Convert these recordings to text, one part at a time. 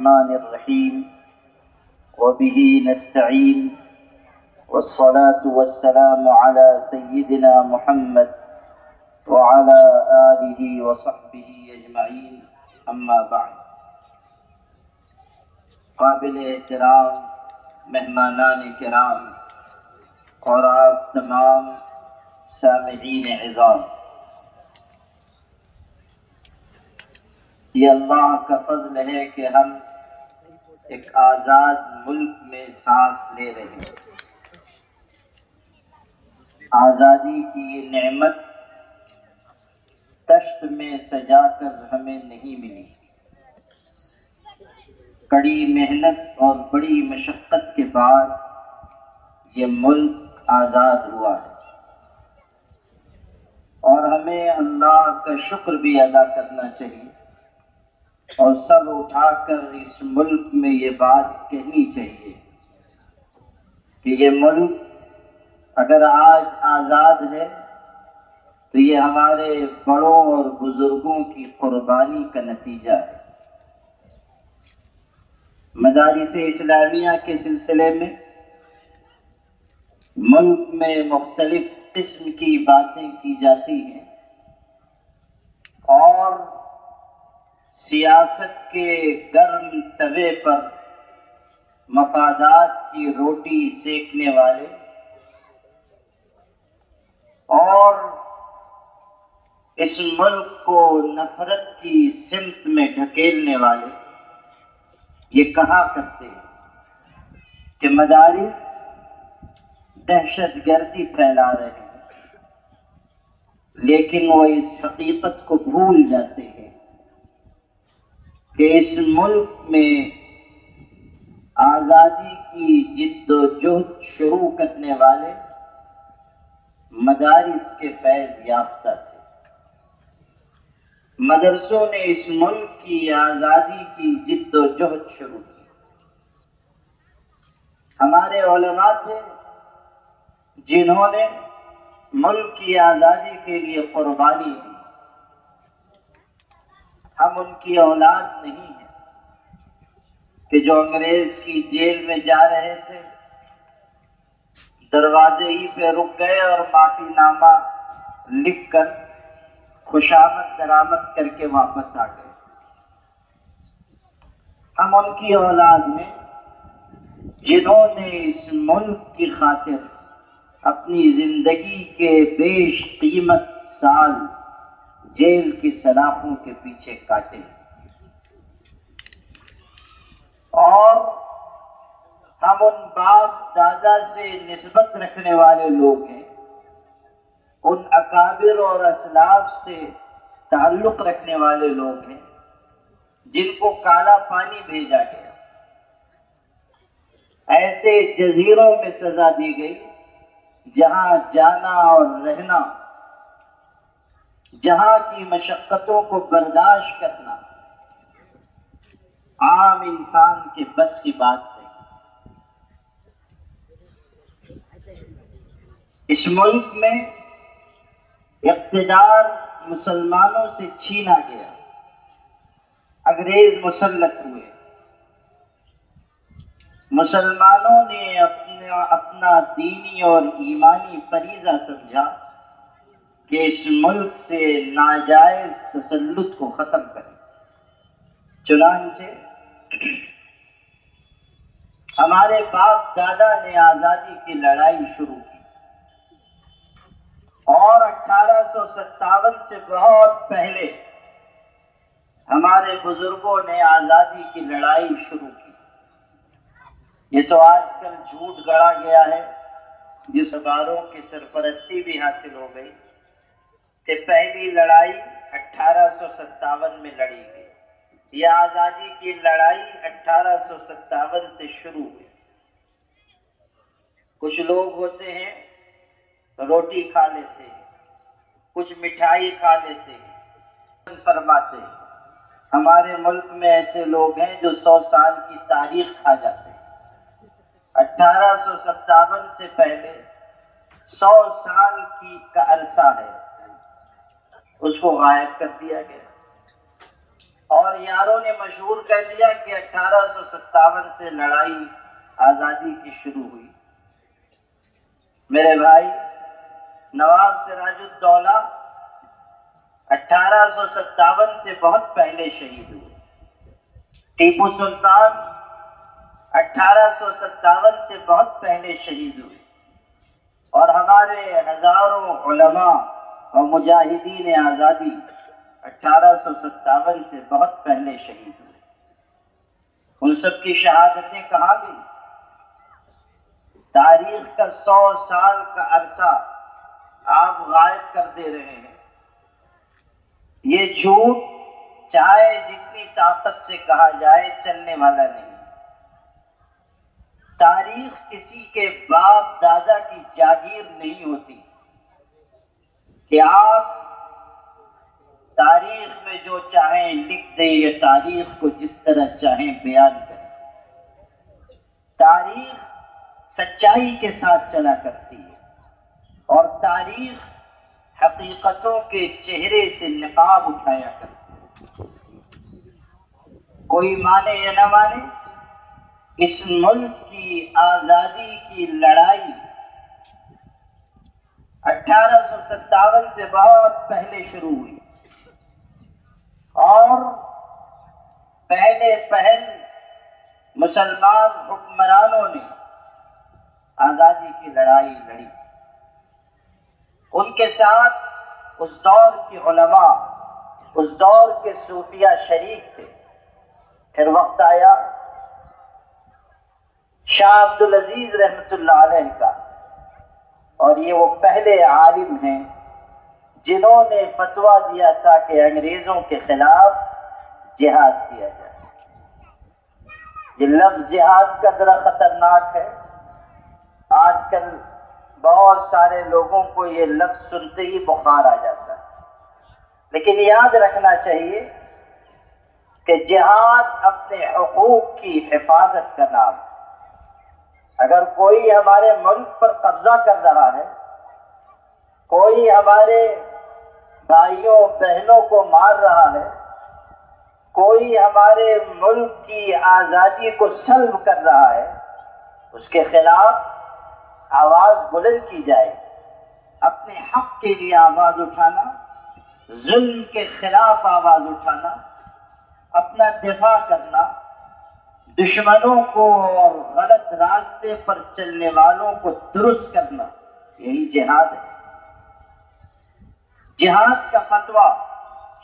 الرحمن الرحيم وبه نستعين والصلاة والسلام على سيدنا محمد وعلى آله وصحبه أجمعين أما بعد. قابل احترام مہمانان کرام اور آپ تمام سامعین عظام، یہ اللہ کا فضل ہے کہ ہم ایک آزاد ملک میں سانس لے رہے ہیں. آزادی کی یہ نعمت تشت میں سجا کر ہمیں نہیں ملی. کڑی محنت اور بڑی مشقت کے بعد یہ ملک آزاد ہوا ہے، اور ہمیں اللہ کا شکر بھی ادا کرنا چاہیے اور سر اٹھا کر اس ملک میں یہ بات کہنی چاہیے کہ یہ ملک اگر آج آزاد ہے تو یہ ہمارے بڑوں اور بزرگوں کی قربانی کا نتیجہ ہے. مدارس اسلامیہ کے سلسلے میں ملک میں مختلف قسم کی باتیں کی جاتی ہیں، اور سیاست کے گرم توے پر مفادات کی روٹی سیکنے والے اور اس ملک کو نفرت کی سمت میں ڈھکیلنے والے یہ کہا کرتے ہیں کہ مدارس دہشت گردی پھیلا رہے ہیں، لیکن وہ اس حقیقت کو بھول جاتے ہیں کہ اس ملک میں آزادی کی جد و جہد شروع کرنے والے مدارس کے فیض یافتہ تھے. مدرسوں نے اس ملک کی آزادی کی جد و جہد شروع کی. ہمارے علماء تھے جنہوں نے ملک کی آزادی کے لیے قربانی دی. ہم ان کی اولاد نہیں ہیں کہ جو انگریز کی جیل میں جا رہے تھے، دروازے ہی پہ رک گئے اور معافی نامہ لکھ کر خوشامد درآمد کر کے واپس آ گئے. ہم ان کی اولاد میں جنہوں نے اس ملک کی خاطر اپنی زندگی کے بیش قیمت سال جیل کی سلاخوں کے پیچھے کاٹے، اور ہم ان باپ دادا سے نسبت رکھنے والے لوگ ہیں، ان اکابر اور اسلاف سے تعلق رکھنے والے لوگ ہیں جن کو کالا پانی بھیجا گیا، ایسے جزیروں میں سزا دی گئی جہاں جانا اور رہنا، جہاں کی مشقتوں کو برداشت کرنا عام انسان کے بس کی بات نہیں. اس ملک میں اقتدار مسلمانوں سے چھینا گیا، انگریز مسلط ہوئے. مسلمانوں نے اپنا دینی اور ایمانی فریضہ سمجھا کہ اس ملک سے ناجائز تسلط کو ختم کریں. چنانچہ ہمارے باپ دادا نے آزادی کی لڑائی شروع کی، اور 1857 سے بہت پہلے ہمارے بزرگوں نے آزادی کی لڑائی شروع کی. یہ تو آج کل جھوٹ گڑا گیا ہے، جس اخباروں کی سرپرستی بھی حاصل ہو گئی کہ پہلی لڑائی 1857 میں لڑی گئی. یہ آزادی کی لڑائی 1857 سے شروع ہوئی. کچھ لوگ ہوتے ہیں روٹی کھا لیتے ہیں، کچھ مٹھائی کھا لیتے ہیں، فرماتے ہیں. ہمارے ملک میں ایسے لوگ ہیں جو 100 سال کی تاریخ کھا جاتے ہیں. 1857 سے پہلے 100 سال کی کا عرصہ ہے، اس کو غائب کر دیا گیا. اور یاروں نے مشہور کر دیا کہ 1857 سے لڑائی آزادی کی شروع ہوئی۔ میرے بھائی، نواب سراج الدولہ 1857 سے بہت پہلے شہید ہوئے۔ ٹیپو سلطان 1857 سے بہت پہلے شہید ہوئے، اور ہمارے ہزاروں علماء اور مجاہدین آزادی 1857 سے بہت پہلے شہید ہوئے۔ ان سب کی شہادتیں کہاں گئی؟ تاریخ کا 100 سال کا عرصہ آپ غائب کر دے رہے ہیں۔ یہ جھوٹ چاہے جتنی طاقت سے کہا جائے چلنے والا نہیں۔ تاریخ کسی کے باپ دادا کی جاگیر نہیں ہوتی کہ آپ تاریخ میں جو چاہیں لکھ دیں یا تاریخ کو جس طرح چاہیں بیان کریں۔ تاریخ سچائی کے ساتھ چلا کرتی ہے، اور تاریخ حقیقتوں کے چہرے سے نقاب اٹھایا کرتی ہے۔ کوئی مانے یا نہ مانے، اس ملک کی آزادی کی لڑائی 1857 سے بہت پہلے شروع ہوئی، اور پہلے مسلمان حکمرانوں نے آزادی کی لڑائی لڑی۔ ان کے ساتھ اس دور کے علماء، اس دور کے صوفیہ شریک تھے۔ پھر وقت آیا شاہ عبدالعزیز رحمۃ اللہ علیہ کا، اور یہ وہ پہلے عالم ہیں جنہوں نے فتویٰ دیا تھا کہ انگریزوں کے خلاف جہاد کیا جائے۔ یہ لفظ جہاد کا ذرا خطرناک ہے۔ آج کل بہت سارے لوگوں کو یہ لفظ سنتے ہی بخار آ جاتا ہے، لیکن یاد رکھنا چاہیے کہ جہاد اپنے حقوق کی حفاظت کا نام ہے۔ اگر کوئی ہمارے ملک پر قبضہ کر رہا ہے، کوئی ہمارے بھائیوں بہنوں کو مار رہا ہے، کوئی ہمارے ملک کی آزادی کو سلب کر رہا ہے، اس کے خلاف آواز بلند کی جائے۔ اپنے حق کے لیے آواز اٹھانا، ظلم کے خلاف آواز اٹھانا، اپنا دفاع کرنا، دشمنوں کو اور غلط راستے پر چلنے والوں کو درست کرنا، یہی جہاد ہے۔ جہاد کا فتویٰ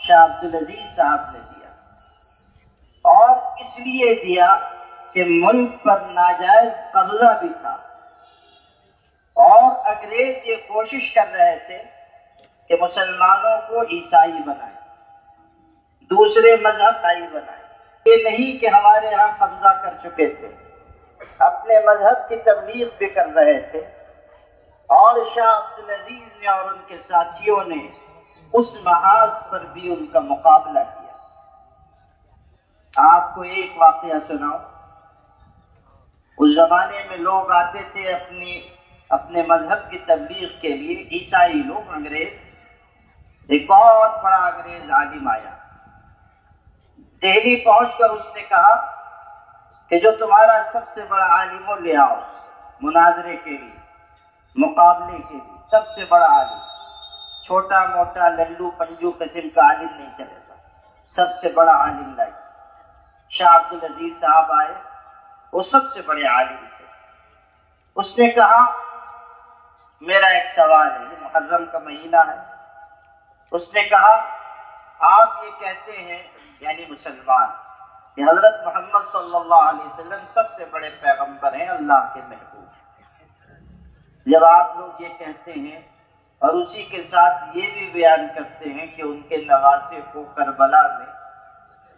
شاہ عبدالعزیز صاحب نے دیا، اور اس لیے دیا کہ ملک پر ناجائز قبضہ بھی تھا، اور انگریز یہ کوشش کر رہے تھے کہ مسلمانوں کو عیسائی بنائیں، دوسرے مذہب عیسائی بنائیں۔ یہ نہیں کہ ہمارے ہاں قبضہ کر چکے تھے، اپنے مذہب کی تبلیغ بھی کر رہے تھے، اور شاہ عبدالعزیز نے اور ان کے ساتھیوں نے اس محاذ پر بھی ان کا مقابلہ کیا۔ آپ کو ایک واقعہ سناؤ۔ اس زمانے میں لوگ آتے تھے اپنے مذہب کی تبلیغ کے لیے، عیسائی لوگ، انگریز۔ ایک بہت بڑا انگریز عالم آیا، دہلی پہنچ کر اس نے کہا کہ جو تمہارا سب سے بڑا عالم ہو لے آؤ، مناظرے کے لیے، مقابلے کے لیے، سب سے بڑا عالم۔ چھوٹا موٹا للو پنجو قسم کا عالم نہیں چلے گا، سب سے بڑا عالم لائی۔ شاہ عبدالعزیز صاحب آئے، وہ سب سے بڑے عالم تھے۔ اس نے کہا میرا ایک سوال ہے، یہ محرم کا مہینہ ہے۔ اس نے کہا آپ یہ کہتے ہیں، یعنی مسلمان، کہ حضرت محمد صلی اللہ علیہ وسلم سب سے بڑے پیغمبر ہیں، اللہ کے محبوب۔ جب آپ لوگ یہ کہتے ہیں اور اسی کے ساتھ یہ بھی بیان کرتے ہیں کہ ان کے نواسے کو کربلا میں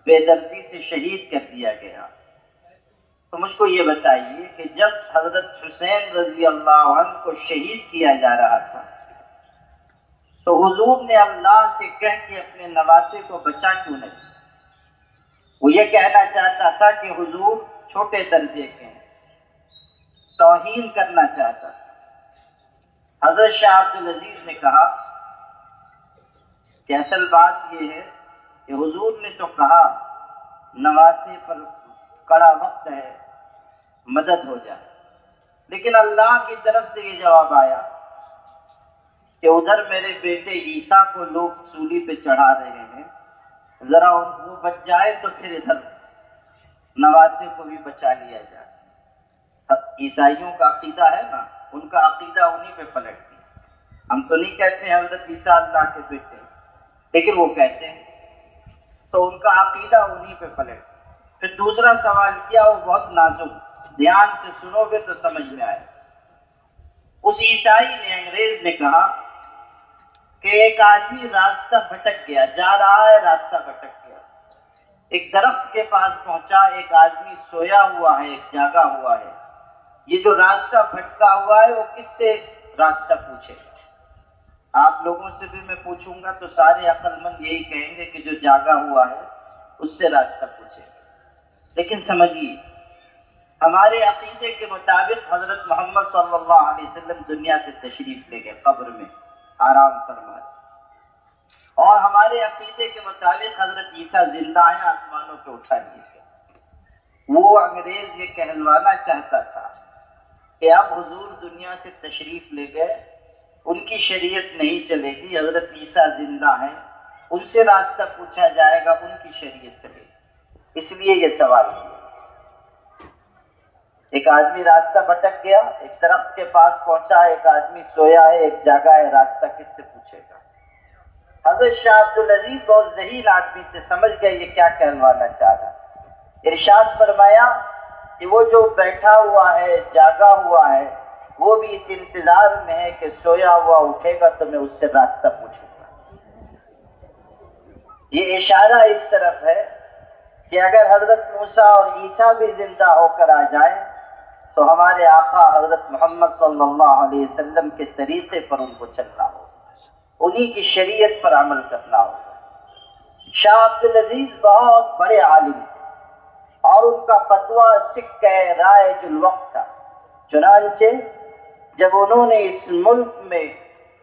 بے دردی سے شہید کر دیا گیا، تو مجھ کو یہ بتائیے کہ جب حضرت حسین رضی اللہ عنہ کو شہید کیا جا رہا تھا تو حضور نے اللہ سے کہہ کے اپنے نواسے کو بچا کیوں نہیں؟ وہ یہ کہنا چاہتا تھا کہ حضور چھوٹے درجے کے ہیں، توہین کرنا چاہتا تھا۔ حضرت شاہ عبدالعزیز نے کہا کہ اصل بات یہ ہے کہ کہ حضور نے تو کہا نواسے پر کڑا وقت ہے، مدد ہو جائے، لیکن اللہ کی طرف سے یہ جواب آیا کہ ادھر میرے بیٹے عیسیٰ کو لوگ سولی پہ چڑھا رہے ہیں، ذرا وہ بچ جائے تو پھر ادھر نواسے کو بھی بچا لیا جائے۔ عیسائیوں کا عقیدہ ہے نا، ان کا عقیدہ انہی پہ پلٹ گیا۔ ہم تو نہیں کہتے ہیں حضرت عیسیٰ اللہ کے بیٹے، لیکن وہ کہتے ہیں، تو ان کا عقیدہ انہی پہ پلٹ گیا۔ پھر دوسرا سوال کیا، وہ بہت نازک، دھیان سے سنو گے تو سمجھ میں آئے۔ اس عیسائی نے، انگریز نے کہا کہ ایک آدمی راستہ بھٹک گیا، جا رہا ہے، راستہ بھٹک گیا، ایک درخت کے پاس پہنچا، ایک آدمی سویا ہوا ہے، ایک جاگا ہوا ہے، یہ جو راستہ بھٹکا ہوا ہے وہ کس سے راستہ پوچھے گا؟ آپ لوگوں سے بھی میں پوچھوں گا تو سارے عقل مند یہی کہیں گے کہ جو جاگا ہوا ہے اس سے راستہ پوچھے گا۔ لیکن سمجھیے، ہمارے عقیدے کے مطابق حضرت محمد صلی اللہ علیہ وسلم دنیا سے تشریف لے گئے، قبر میں آرام فرما رہے، اور ہمارے عقیدے کے مطابق حضرت عیسیٰ زندہ ہیں، آسمانوں پہ اٹھا لیے گئے۔ وہ انگریز یہ کہلوانا چاہتا تھا کہ اب حضور دنیا سے تشریف لے گئے، ان کی شریعت نہیں چلے گی، حضرت عیسیٰ زندہ ہیں، ان سے راستہ پوچھا جائے گا، ان کی شریعت چلے گی۔ اس لیے یہ سوال کیا۔ ایک آدمی راستہ بھٹک گیا، ایک درخت کے پاس پہنچا، ایک آدمی سویا ہے، ایک جاگا ہے، راستہ کس سے پوچھے گا؟ حضرت شاہ عبدالعزیز بہت ذہین آدمی تھے، سمجھ گئے یہ کیا کہلوانا چاہ رہا۔ ارشاد فرمایا کہ وہ جو بیٹھا ہوا ہے، جاگا ہوا ہے، وہ بھی اس انتظار میں ہے کہ سویا ہوا اٹھے گا تو میں اس سے راستہ پوچھوں گا۔ یہ اشارہ اس طرف ہے کہ اگر حضرت موسیٰ اور عیسیٰ بھی زندہ ہو کر آ جائیں تو ہمارے آقا حضرت محمد صلی اللہ علیہ وسلم کے طریقے پر ان کو چلنا ہوگا، انہی کی شریعت پر عمل کرنا ہوگا۔ شاہ عبدالعزیز بہت بڑے عالم تھے اور ان کا فتویٰ سکہ رائج الوقت تھا۔ چنانچہ جب انہوں نے اس ملک میں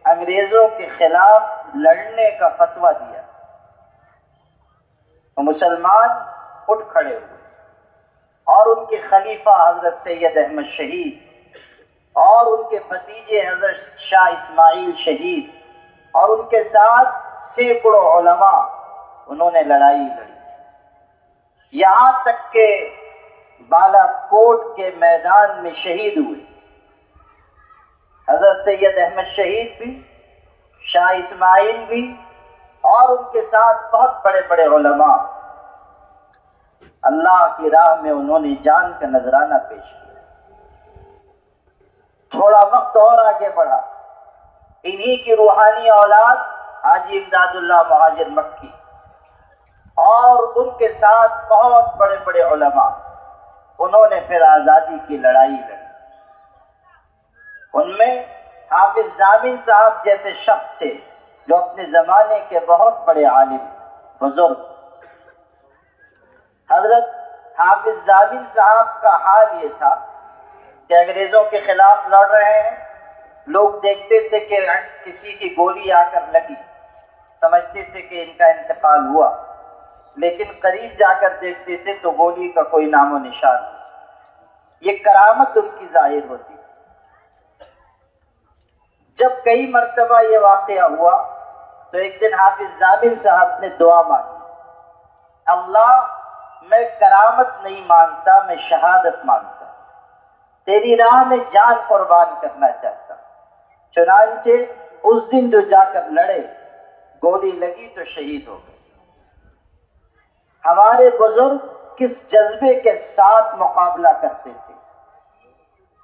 انگریزوں کے خلاف لڑنے کا فتویٰ دیا تو مسلمان اٹھ کھڑے ہوئے، اور ان کے خلیفہ حضرت سید احمد شہید اور ان کے بھتیجے حضرت شاہ اسماعیل شہید اور ان کے ساتھ سینکڑوں علماء، انہوں نے لڑائی لڑی، یہاں تک کہ بالا کوٹ کے میدان میں شہید ہوئے۔ حضرت سید احمد شہید بھی، شاہ اسماعیل بھی، اور ان کے ساتھ بہت بڑے بڑے علماء، اللہ کی راہ میں انہوں نے جان کا نذرانہ پیش کیا۔ تھوڑا وقت اور آگے بڑھا، انہی کی روحانی اولاد حاجی امداد اللہ مہاجر مکی اور ان کے ساتھ بہت بڑے بڑے علماء، انہوں نے پھر آزادی کی لڑائی لڑی۔ ان میں حافظ ضامن صاحب جیسے شخص تھے جو اپنے زمانے کے بہت بڑے عالم بزرگ۔ حضرت حافظ ضامن صاحب کا حال یہ تھا کہ انگریزوں کے خلاف لڑ رہے ہیں، لوگ دیکھتے تھے کہ کسی کی گولی آ کر لگی، سمجھتے تھے کہ ان کا انتقال ہوا، لیکن قریب جا کر دیکھتے تھے تو گولی کا کوئی نام و نشان نہیں۔ یہ کرامت ان کی ظاہر ہوتی۔ جب کئی مرتبہ یہ واقعہ ہوا تو ایک دن حافظ ضامن صاحب نے دعا مانگی، اللہ میں کرامت نہیں مانگتا، میں شہادت مانگتا، تیری راہ میں جان قربان کرنا چاہتا۔ چنانچہ اس دن جو جا کر لڑے، گولی لگی تو شہید ہو گئے۔ ہمارے بزرگ کس جذبے کے ساتھ مقابلہ کرتے تھے،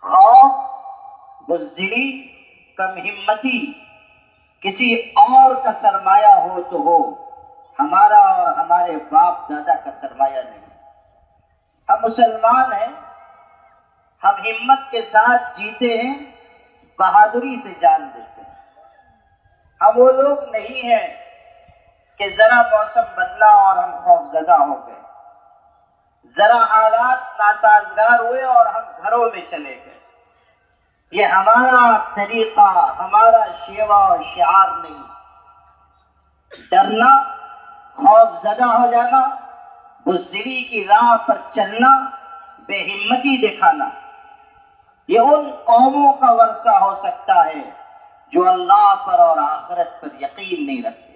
خوف، بزدلی، کم ہمتی، کسی اور کا سرمایہ ہو تو ہو، ہمارا اور ہمارے باپ دادا کا سرمایہ نہیں۔ ہم مسلمان ہیں، ہم ہمت کے ساتھ جیتے ہیں، بہادری سے جان دیتے ہیں۔ ہم وہ لوگ نہیں ہیں کہ ذرا موسم بدلا اور ہم خوف زدہ ہو گئے، ذرا حالات ناسازگار ہوئے اور ہم گھروں میں چلے گئے۔ یہ ہمارا طریقہ، ہمارا شیوا اور شعار نہیں۔ ڈرنا خوف زدہ ہو جانا، بزدلی کی راہ پر چلنا، بے ہمتی دکھانا، یہ ان قوموں کا ورثہ ہو سکتا ہے جو اللہ پر اور آخرت پر یقین نہیں رکھتے۔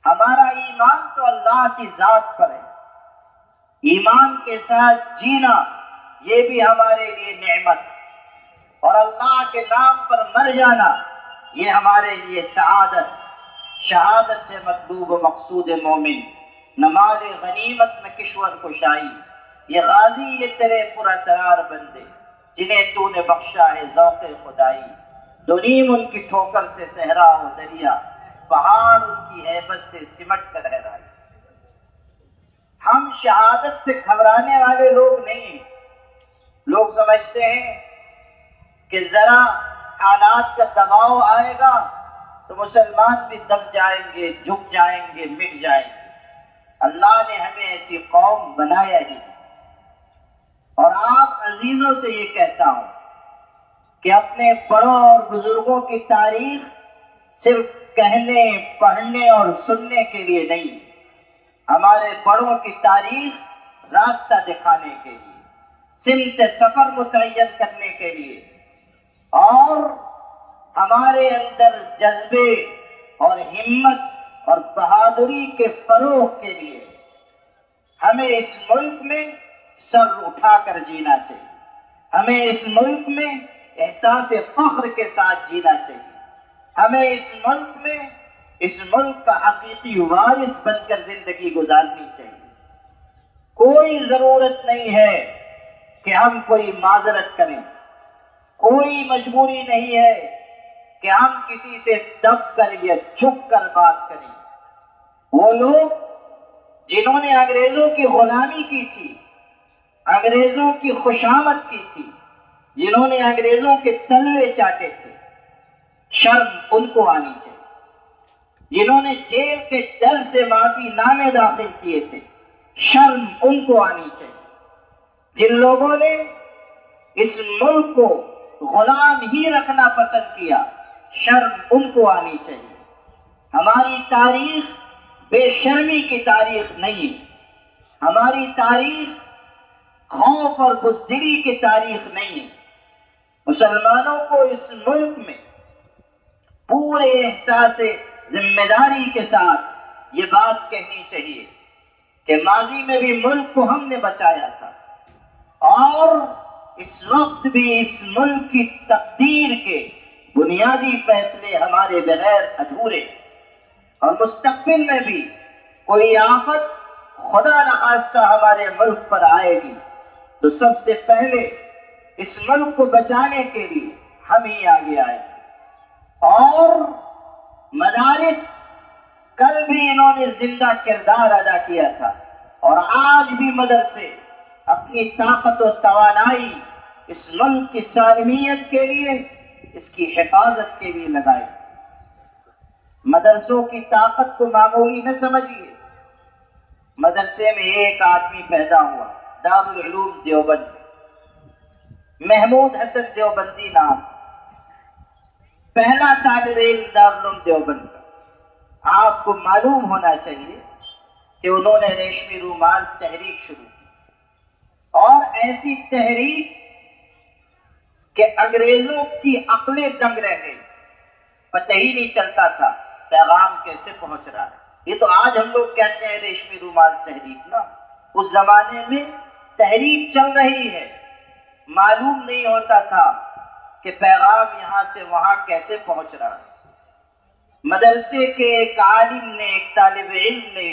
ہمارا ایمان تو اللہ کی ذات پر ہے، ایمان کے ساتھ جینا یہ بھی ہمارے لیے نعمت، اور اللہ کے نام پر مر جانا یہ ہمارے لیے سعادت، شہادت سے مطلوب و مقصود مومن، نماز غنیمت میں کشور کشائی، یہ غازی یہ تیرے پراسرار بندے جنہیں تو نے بخشا ہے ذوق خدائی، دو نیم ان کی ٹھوکر سے صحرا و دریا، پہاڑ ان کی ہیبت سے سمٹ کر رہ رہے۔ ہم شہادت سے گھبرانے والے لوگ نہیں ہیں۔ لوگ سمجھتے ہیں کہ ذرا حالات کا دباؤ آئے گا تو مسلمان بھی دب جائیں گے، جھک جائیں گے، مٹ جائیں گے۔ اللہ نے ہمیں ایسی قوم بنایا ہی، اور آپ عزیزوں سے یہ کہتا ہوں کہ اپنے بڑوں اور بزرگوں کی تاریخ صرف کہنے، پڑھنے اور سننے کے لیے نہیں، ہمارے بڑوں کی تاریخ راستہ دکھانے کے لیے، سمت سفر متعین کرنے کے لیے، اور ہمارے اندر جذبے اور ہمت اور بہادری کے فروغ کے لیے۔ ہمیں اس ملک میں سر اٹھا کر جینا چاہیے، ہمیں اس ملک میں احساس فخر کے ساتھ جینا چاہیے، ہمیں اس ملک میں اس ملک کا حقیقی وارث بن کر زندگی گزارنی چاہیے۔ کوئی ضرورت نہیں ہے کہ ہم کوئی معذرت کریں، کوئی مجبوری نہیں ہے کہ ہم کسی سے دب کر یا جھک کر بات کریں۔ وہ لوگ جنہوں نے انگریزوں کی غلامی کی تھی، انگریزوں کی خوشامد کی تھی، جنہوں نے انگریزوں کے تلوے چاٹے تھے، شرم ان کو آنی چاہیے۔ جنہوں نے جیل کے ڈر سے معافی نامے داخل کیے تھے، شرم ان کو آنی چاہیے۔ جن لوگوں نے اس ملک کو غلام ہی رکھنا پسند کیا، شرم ان کو آنی چاہیے۔ ہماری تاریخ بے شرمی کی تاریخ نہیں، ہماری تاریخ خوف اور بزدلی کی تاریخ نہیں۔ مسلمانوں کو اس ملک میں پورے احساس ذمہ داری کے ساتھ یہ بات کہنی چاہیے کہ ماضی میں بھی ملک کو ہم نے بچایا تھا، اور اس وقت بھی اس ملک کی تقدیر کے بنیادی فیصلے ہمارے بغیر ادھورے، اور مستقبل میں بھی کوئی آفت خدا نخواستہ ہمارے ملک پر آئے گی تو سب سے پہلے اس ملک کو بچانے کے لیے ہم ہی آگے آئے گے۔ اور مدارس کل بھی انہوں نے زندہ کردار ادا کیا تھا، اور آج بھی مدرسے اپنی طاقت و توانائی اس ملک کی سالمیت کے لیے، اس کی حفاظت کے لیے لگائے۔ مدرسوں کی طاقت کو معمولی نہ سمجھیے۔ مدرسے میں ایک آدمی پیدا ہوا، دارالعلوم دیوبند، محمود حسن دیوبندی نام، پہلا طالب علم دارالعلوم دیوبند کا۔ آپ کو معلوم ہونا چاہیے کہ انہوں نے ریشمی رومال تحریک شروع کی، اور ایسی تحریک کہ انگریزوں کی عقلیں دنگ رہ گئی، پتہ ہی نہیں چلتا تھا پیغام کیسے پہنچ رہا ہے۔ یہ تو آج ہم لوگ کہتے ہیں ریشمی رومال تحریک، نا اس زمانے میں تحریک چل رہی ہے، معلوم نہیں ہوتا تھا کہ پیغام یہاں سے وہاں کیسے پہنچ رہا ہے۔ مدرسے کے ایک عالم نے، ایک طالب علم نے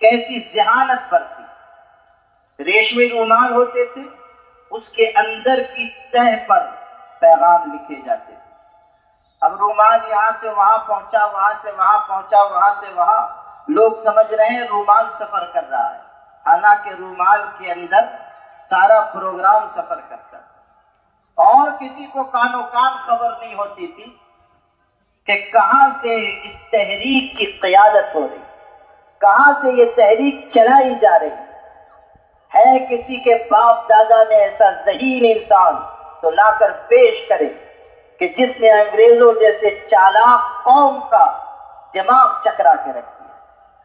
کیسی ذہانت برتی۔ ریشمی رومال ہوتے تھے، اس کے اندر کی تہ پر پیغام لکھے جاتے تھے۔ اب رومال یہاں سے وہاں پہنچا، وہاں سے وہاں پہنچا، وہاں سے وہاں، لوگ سمجھ رہے ہیں رومال سفر کر رہا ہے، حالانکہ رومال کے اندر سارا پروگرام سفر کرتا ہے، اور کسی کو کانوں کان خبر نہیں ہوتی تھی کہ کہاں سے اس تحریک کی قیادت ہو رہی، کہاں سے یہ تحریک چلائی جا رہی ہے۔ کسی کے باپ دادا نے ایسا ذہین انسان تو لا کر پیش کرے کہ جس نے انگریزوں جیسے چالاک قوم کا دماغ چکرا کے رکھ دیا۔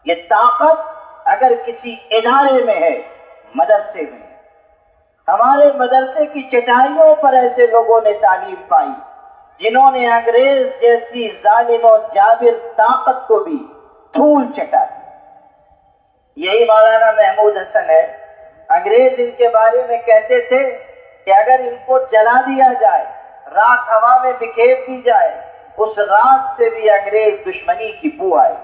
یہ طاقت اگر کسی ادارے میں ہے، مدرسے میں ہے۔ ہمارے مدرسے کی چٹائیوں پر ایسے لوگوں نے تعلیم پائی جنہوں نے انگریز جیسی ظالم و جابر طاقت کو بھی دھول چٹا دی۔ یہی مولانا محمود حسن ہے۔ انگریز ان کے بارے میں کہتے تھے کہ اگر ان کو جلا دیا جائے، راکھ ہوا میں بکھیر دی جائے، اس راکھ سے بھی انگریز دشمنی کی بو آئے۔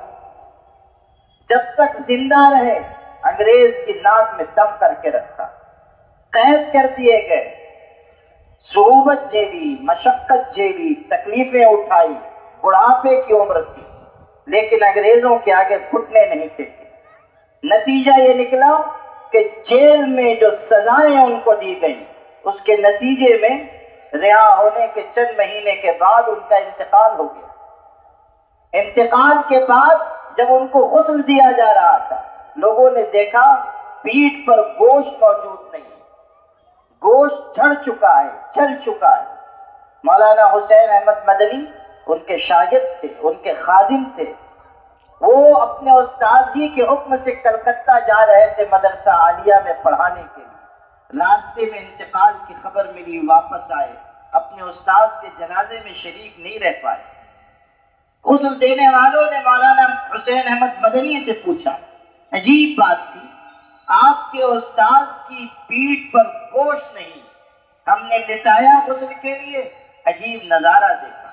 جب تک زندہ رہے انگریز کی ناک میں دم کر کے رکھا، قید کر دیے گئے، صعوبت جھیلی، مشقت جھیلی، تکلیفیں اٹھائی، بڑھاپے کی عمر تھی، لیکن انگریزوں کے آگے گھٹنے نہیں ٹیکے۔ نتیجہ یہ نکلا کہ جیل میں جو سزائیں ان کو دی گئیں، اس کے نتیجے میں رہا ہونے کے چند مہینے کے بعد ان کا انتقال ہو گیا۔ انتقال کے بعد جب ان کو غسل دیا جا رہا تھا، لوگوں نے دیکھا پیٹھ پر گوشت موجود نہیں، گوشت جھڑ چکا ہے، جل چکا ہے۔ مولانا حسین احمد مدنی ان کے شاگرد تھے، ان کے خادم تھے۔ وہ اپنے استاذ ہی کے حکم سے کلکتہ جا رہے تھے مدرسہ عالیہ میں پڑھانے کے لیے۔ راستے میں انتقال کی خبر ملی، واپس آئے، اپنے استاذ کے جنازے میں شریک نہیں رہ پائے۔ غسل دینے والوں نے مولانا حسین احمد مدنی سے پوچھا، عجیب بات تھی، آپ کے استاذ کی پیٹھ پر گوشت نہیں، ہم نے لٹایا غسل کے لیے، عجیب نظارہ دیکھا۔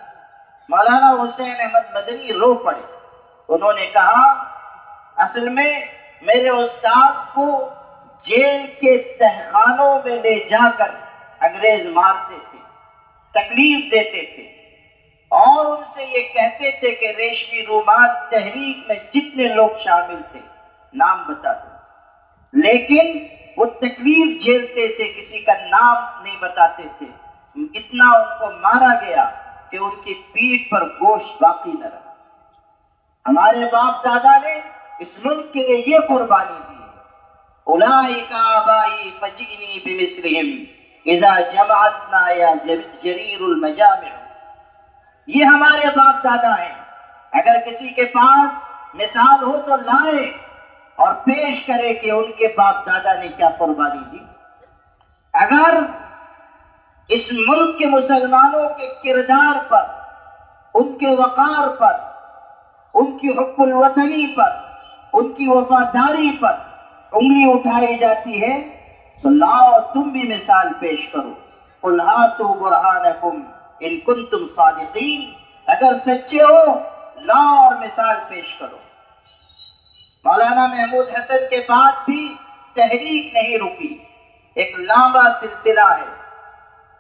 مولانا حسین احمد مدنی رو پڑے۔ انہوں نے کہا، اصل میں میرے استاذ کو جیل کے تہخانوں میں لے جا کر انگریز مارتے تھے، تکلیف دیتے تھے، اور ان سے یہ کہتے تھے کہ ریشمی رومال تحریک میں جتنے لوگ شامل تھے نام بتا دو، لیکن وہ تکلیف جھیلتے تھے، کسی کا نام نہیں بتاتے تھے۔ اتنا ان کو مارا گیا کہ ان کی پیٹھ پر گوشت باقی نہ رہا۔ ہمارے باپ دادا نے اس ملک کے لیے یہ قربانی دی، اولئک آبائی فجئنی بمثلہم اذا جمعتنا یا جریر المجامع۔ یہ ہمارے باپ دادا ہیں، اگر کسی کے پاس مثال ہو تو لائے اور پیش کرے کہ ان کے باپ دادا نے کیا قربانی دی۔ اگر اس ملک کے مسلمانوں کے کردار پر، ان کے وقار پر، ان کی حب الوطنی پر، ان کی وفاداری پر انگلی اٹھائی جاتی ہے تو لاؤ تم بھی مثال پیش کرو۔ قل ہاتوا برہانکم ان کنتم صادقین، اگر سچے ہو لاؤ اور مثال پیش کرو۔ مولانا محمود حسن کے بعد بھی تحریک نہیں رکی، ایک لمبا سلسلہ ہے۔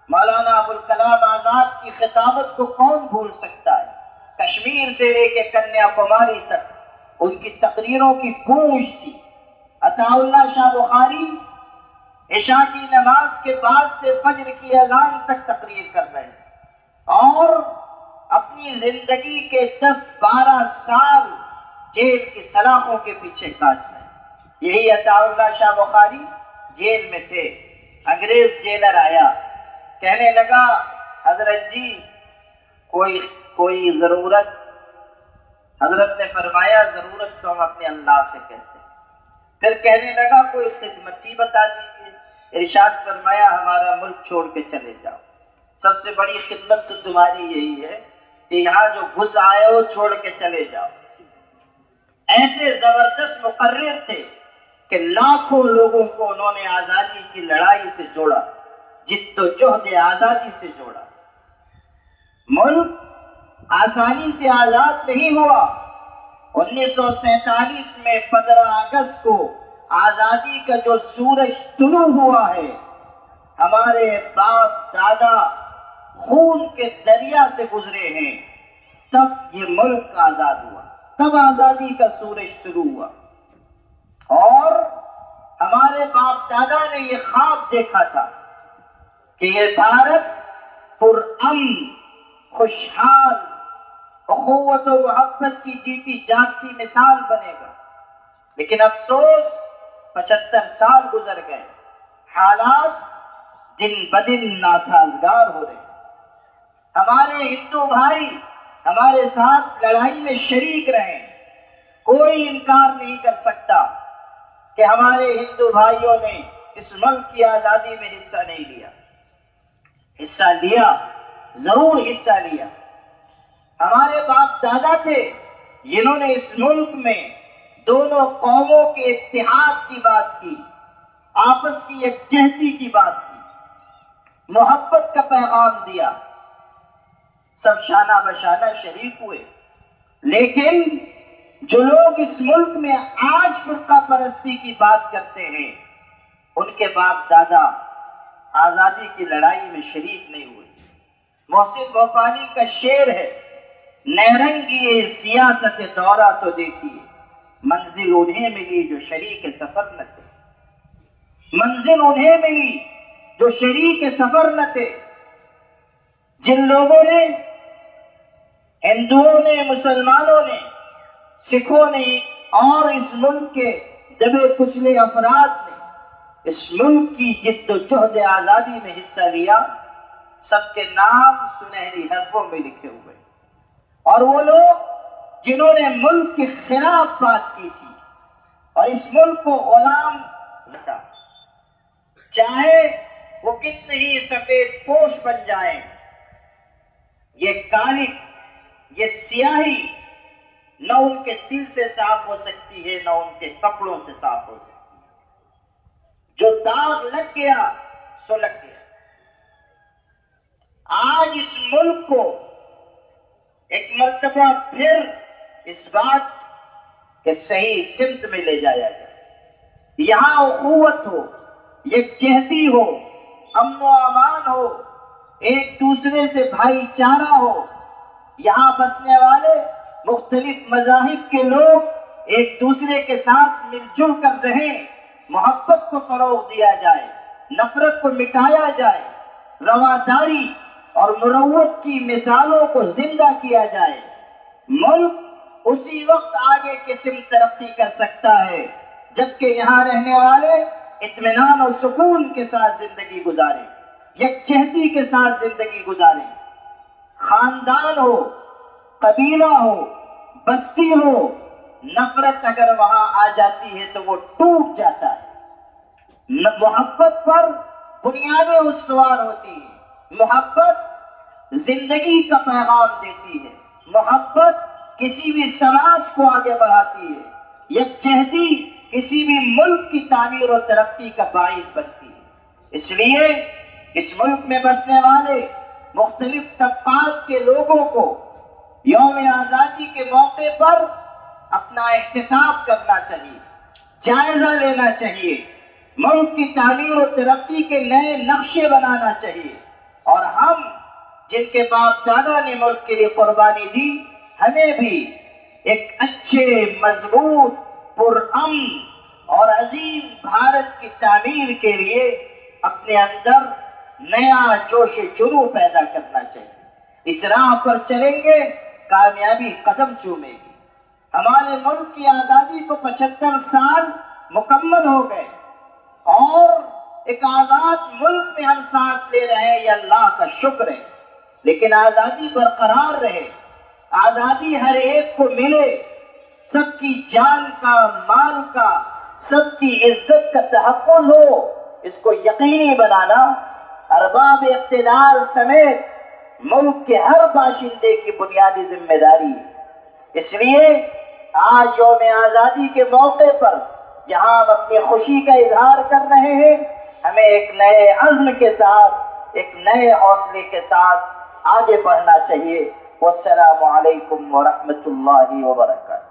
مولانا ابوالکلام آزاد کی خطابت کو کون بھول سکتا ہے؟ کشمیر سے لے کے کنیا کماری تک ان کی تقریروں کی گونج تھی۔ عطا اللہ شاہ بخاری عشاء کی نماز کے بعد سے فجر کی اذان تک تقریر کر رہے ہیں، اور اپنی زندگی کے 10-12 سال جیل کی سلاخوں کے پیچھے کاٹ رہے ہیں۔ یہی عطا اللہ شاہ بخاری جیل میں تھے۔ انگریز جیلر آیا، کہنے لگا، حضرت جی کوئی ضرورت؟ حضرت نے فرمایا، ضرورت تو ہم اپنے اللہ سے کہتے ہیں۔ پھر کہنے لگا، کوئی خدمت ہی بتا دیجیے۔ ارشاد فرمایا، ہمارا ملک چھوڑ کے چلے جاؤ، سب سے بڑی خدمت تو تمہاری یہی ہے کہ یہاں جو گھس آئے ہو چھوڑ کے چلے جاؤ۔ ایسے زبردست مقرر تھے کہ لاکھوں لوگوں کو انہوں نے آزادی کی لڑائی سے جوڑا، جد و جہد آزادی سے جوڑا۔ ملک آسانی سے آزاد نہیں ہوا۔ 1947 میں 15 اگست کو آزادی کا جو سورج طلوع ہوا ہے، ہمارے باپ دادا خون کے دریا سے گزرے ہیں، تب یہ ملک آزاد ہوا، تب آزادی کا سورج طلوع ہوا۔ اور ہمارے باپ دادا نے یہ خواب دیکھا تھا کہ یہ بھارت پرامن، خوشحال، اخوت و محبت کی جیتی جاگتی مثال بنے گا۔ لیکن افسوس 75 سال گزر گئے، حالات دن بدن ناسازگار ہو رہے۔ ہمارے ہندو بھائی ہمارے ساتھ لڑائی میں شریک رہے، کوئی انکار نہیں کر سکتا کہ ہمارے ہندو بھائیوں نے اس ملک کی آزادی میں حصہ نہیں لیا. حصہ لیا، ضرور حصہ لیا. ہمارے باپ دادا تھے جنہوں نے اس ملک میں دونوں قوموں کے اتحاد کی بات کی، آپس کی یکجہتی کی بات کی، محبت کا پیغام دیا. سب شانہ بشانہ شریک ہوئے. لیکن جو لوگ اس ملک میں آج فرقہ پرستی کی بات کرتے ہیں، ان کے باپ دادا آزادی کی لڑائی میں شریک نہیں ہوئے. محسن بھوپالی کا شعر ہے، نیرنگی سیاست دورہ تو دیکھیے، منزل انہیں ملی جو شریک سفر نہ تھے. منزل انہیں ملی جو شریک سفر نہ تھے. جن لوگوں نے، ہندوؤں نے، مسلمانوں نے، سکھوں نے اور اس ملک کے دبے کچلے افراد نے اس ملک کی جد و جہد آزادی میں حصہ لیا، سب کے نام سنہری حرفوں میں لکھے ہوئے. اور وہ لوگ جنہوں نے ملک کے خلاف بات کی تھی اور اس ملک کو غلام بنا، چاہے وہ کتنے ہی سفید پوش بن جائیں، یہ کالک، یہ سیاہی نہ ان کے دل سے صاف ہو سکتی ہے، نہ ان کے کپڑوں سے صاف ہو سکتی ہے. جو داغ لگ گیا سو لگ گیا. آج اس ملک کو ایک مرتبہ پھر اس بات کے صحیح سمت میں لے جایا جائے. یہاں اخوت ہو، یکجہتی ہو، امن و امان ہو، ایک دوسرے سے بھائی چارہ ہو. یہاں بسنے والے مختلف مذاہب کے لوگ ایک دوسرے کے ساتھ مل جل کر رہیں، محبت کو فروغ دیا جائے، نفرت کو مٹایا جائے، رواداری اور مروت کی مثالوں کو زندہ کیا جائے. ملک اسی وقت آگے کی سمت ترقی کر سکتا ہے جبکہ یہاں رہنے والے اطمینان اور سکون کے ساتھ زندگی گزاریں، یکجہتی کے ساتھ زندگی گزاریں. خاندان ہو، قبیلہ ہو، بستی ہو، نفرت اگر وہاں آ جاتی ہے تو وہ ٹوٹ جاتا ہے. محبت پر بنیادیں استوار ہوتی ہیں. محبت زندگی کا پیغام دیتی ہے. محبت کسی بھی سماج کو آگے بڑھاتی ہے. یکجہتی کسی بھی ملک کی تعمیر و ترقی کا باعث بنتی ہے. اس لیے اس ملک میں بسنے والے مختلف طبقات کے لوگوں کو یوم آزادی کے موقع پر اپنا احتساب کرنا چاہیے، جائزہ لینا چاہیے، ملک کی تعمیر و ترقی کے نئے نقشے بنانا چاہیے. اور ہم جن کے باپ دادا نے ملک کے لیے قربانی دی، ہمیں بھی ایک اچھے، مضبوط، پرامن اور عظیم بھارت کی تعمیر کے لیے اپنے اندر نیا جوش و جنون پیدا کرنا چاہیے. اس راہ پر چلیں گے، کامیابی قدم چومے گی. ہمارے ملک کی آزادی کو 75 سال مکمل ہو گئے اور ایک آزاد ملک میں ہم سانس لے رہے ہیں، یہ اللہ کا شکر ہے. لیکن آزادی برقرار رہے، آزادی ہر ایک کو ملے، سب کی جان کا، مال کا، سب کی عزت کا تحفظ ہو، اس کو یقینی بنانا ارباب اقتدار سمیت ملک کے ہر باشندے کی بنیادی ذمہ داری ہے. اس لیے آج یوم آزادی کے موقع پر جہاں ہم اپنی خوشی کا اظہار کر رہے ہیں، ہمیں ایک نئے عزم کے ساتھ، ایک نئے حوصلے کے ساتھ آگے بڑھنا چاہیے. والسلام علیکم ورحمۃ اللہ وبرکاتہ.